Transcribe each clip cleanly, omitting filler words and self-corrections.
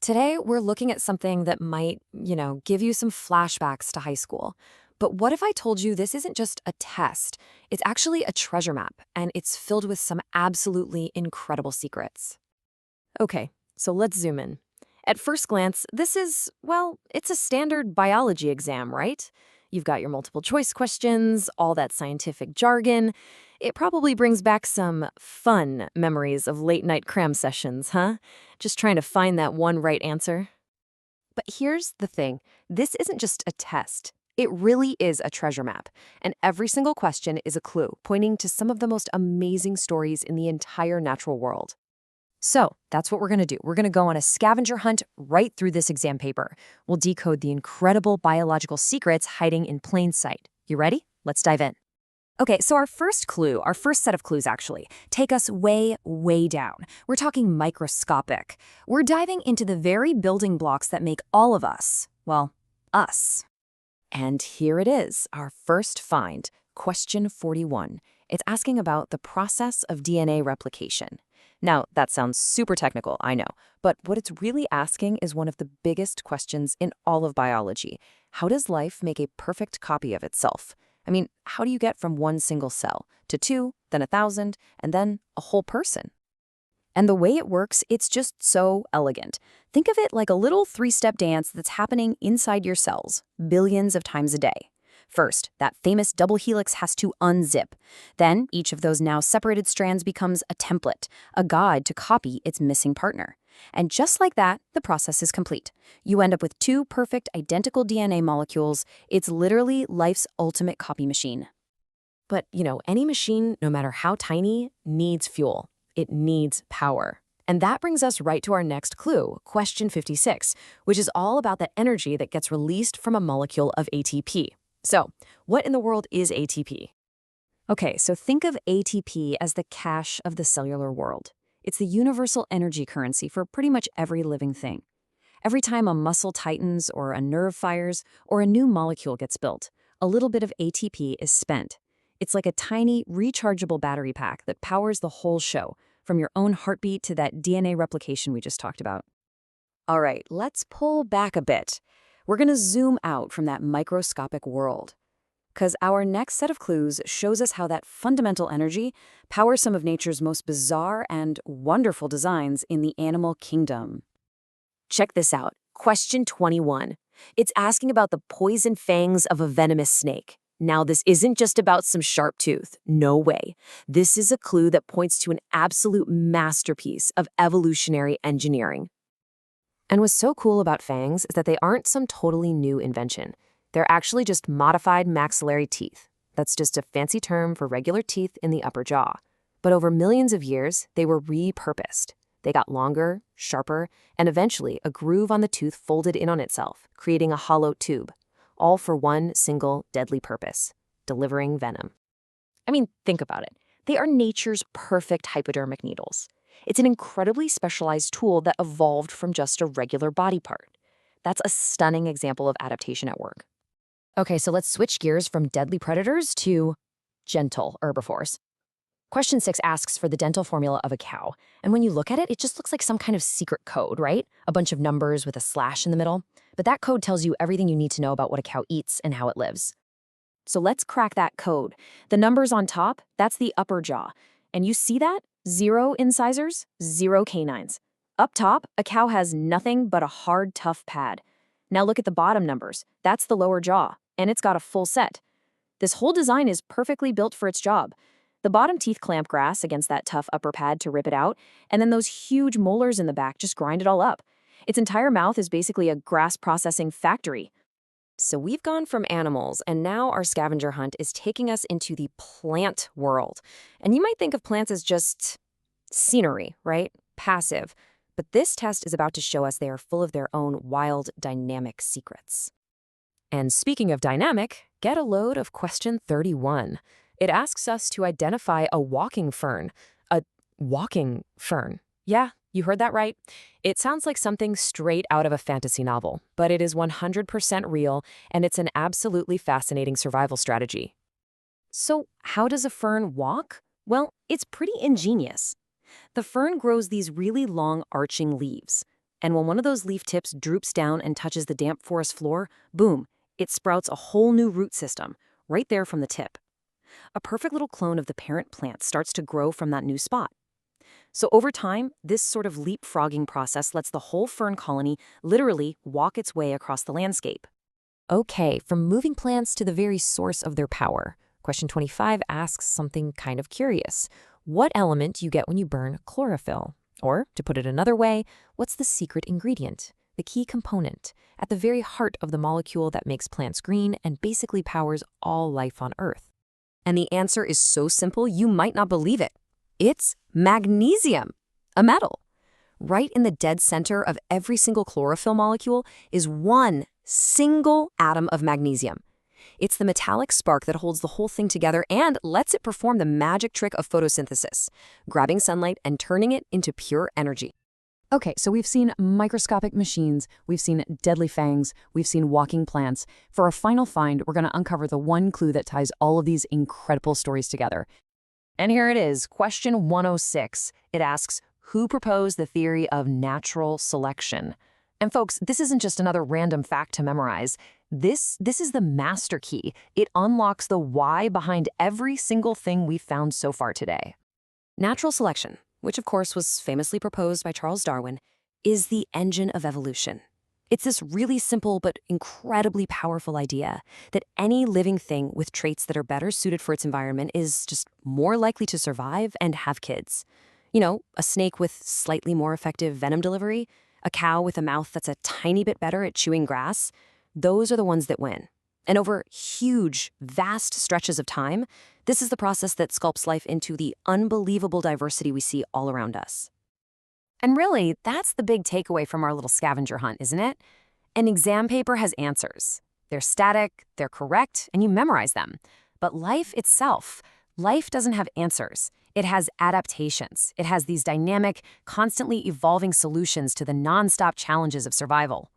Today, we're looking at something that might, give you some flashbacks to high school. But what if I told you this isn't just a test? It's actually a treasure map, and it's filled with some absolutely incredible secrets. Okay, so let's zoom in. At first glance, this is, well, it's a standard biology exam, right? You've got your multiple choice questions, all that scientific jargon. It probably brings back some fun memories of late night cram sessions, huh? Just trying to find that one right answer. But here's the thing, this isn't just a test. It really is a treasure map, and every single question is a clue pointing to some of the most amazing stories in the entire natural world. So that's what we're going to do. We're going to go on a scavenger hunt right through this exam paper. We'll decode the incredible biological secrets hiding in plain sight. You ready? Let's dive in. Okay, so our first clue, our first set of clues actually, take us way, way down. We're talking microscopic. We're diving into the very building blocks that make all of us, well, us. And here it is, our first find, question 41. It's asking about the process of DNA replication. Now, that sounds super technical, I know, but what it's really asking is one of the biggest questions in all of biology. How does life make a perfect copy of itself? I mean, how do you get from one single cell to two, then 1,000, and then a whole person? And the way it works, it's just so elegant. Think of it like a little three-step dance that's happening inside your cells, billions of times a day. First, that famous double helix has to unzip. Then, each of those now separated strands becomes a template, a guide to copy its missing partner. And just like that, the process is complete. You end up with two perfect, identical DNA molecules. It's literally life's ultimate copy machine. But, any machine, no matter how tiny, needs fuel. It needs power. And that brings us right to our next clue, question 56, which is all about the energy that gets released from a molecule of ATP. So, what in the world is ATP? Okay, so think of ATP as the cash of the cellular world. It's the universal energy currency for pretty much every living thing. Every time a muscle tightens or a nerve fires or a new molecule gets built, a little bit of ATP is spent. It's like a tiny, rechargeable battery pack that powers the whole show, from your own heartbeat to that DNA replication we just talked about. All right, let's pull back a bit. We're going to zoom out from that microscopic world, because our next set of clues shows us how that fundamental energy powers some of nature's most bizarre and wonderful designs in the animal kingdom. Check this out. Question 21. It's asking about the poison fangs of a venomous snake. Now, this isn't just about some sharp tooth. No way. This is a clue that points to an absolute masterpiece of evolutionary engineering. And what's so cool about fangs is that they aren't some totally new invention. They're actually just modified maxillary teeth. That's just a fancy term for regular teeth in the upper jaw. But over millions of years, they were repurposed. They got longer, sharper, and eventually a groove on the tooth folded in on itself, creating a hollow tube, all for one single deadly purpose: delivering venom. I mean, think about it. They are nature's perfect hypodermic needles. It's an incredibly specialized tool that evolved from just a regular body part. That's a stunning example of adaptation at work. Okay, so let's switch gears from deadly predators to gentle herbivores. Question 6 asks for the dental formula of a cow. And when you look at it, it just looks like some kind of secret code, right? A bunch of numbers with a slash in the middle. But that code tells you everything you need to know about what a cow eats and how it lives. So let's crack that code. The numbers on top, that's the upper jaw. And you see that? 0 incisors, 0 canines. Up top, a cow has nothing but a hard, tough pad. Now look at the bottom numbers. That's the lower jaw, and it's got a full set. This whole design is perfectly built for its job. The bottom teeth clamp grass against that tough upper pad to rip it out, and then those huge molars in the back just grind it all up. Its entire mouth is basically a grass processing factory. So we've gone from animals, and now our scavenger hunt is taking us into the plant world. And you might think of plants as just scenery, right? Passive. But this test is about to show us they are full of their own wild, dynamic secrets. And speaking of dynamic, get a load of question 31. It asks us to identify a walking fern. A walking fern. Yeah, you heard that right. It sounds like something straight out of a fantasy novel, but it is 100% real, and it's an absolutely fascinating survival strategy. So how does a fern walk? Well, it's pretty ingenious. The fern grows these really long arching leaves. And when one of those leaf tips droops down and touches the damp forest floor, boom, it sprouts a whole new root system, right there from the tip. A perfect little clone of the parent plant starts to grow from that new spot. So over time, this sort of leapfrogging process lets the whole fern colony literally walk its way across the landscape. Okay, from moving plants to the very source of their power. Question 25 asks something kind of curious. What element do you get when you burn chlorophyll? Or, to put it another way, what's the secret ingredient, the key component, at the very heart of the molecule that makes plants green and basically powers all life on Earth? And the answer is so simple you might not believe it. It's magnesium, a metal. Right in the dead center of every single chlorophyll molecule is one single atom of magnesium. It's the metallic spark that holds the whole thing together and lets it perform the magic trick of photosynthesis, grabbing sunlight and turning it into pure energy. Okay, so we've seen microscopic machines, we've seen deadly fangs, we've seen walking plants. For our final find, we're going to uncover the one clue that ties all of these incredible stories together. And here it is, question 106. It asks, who proposed the theory of natural selection? And folks, this isn't just another random fact to memorize. This is the master key. It unlocks the why behind every single thing we've found so far today. Natural selection, which of course was famously proposed by Charles Darwin, is the engine of evolution. It's this really simple but incredibly powerful idea that any living thing with traits that are better suited for its environment is just more likely to survive and have kids. You know, a snake with slightly more effective venom delivery, a cow with a mouth that's a tiny bit better at chewing grass, those are the ones that win. And over huge, vast stretches of time, this is the process that sculpts life into the unbelievable diversity we see all around us. And really, that's the big takeaway from our little scavenger hunt, isn't it? An exam paper has answers. They're static, they're correct, and you memorize them. But life itself, life doesn't have answers. It has adaptations. It has these dynamic, constantly evolving solutions to the nonstop challenges of survival.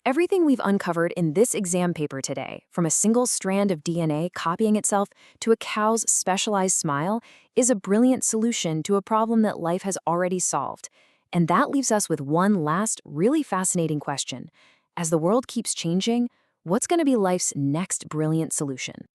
Everything we've uncovered in this exam paper today, from a single strand of DNA copying itself to a cow's specialized smile, is a brilliant solution to a problem that life has already solved. And that leaves us with one last, really fascinating question. As the world keeps changing, what's going to be life's next brilliant solution?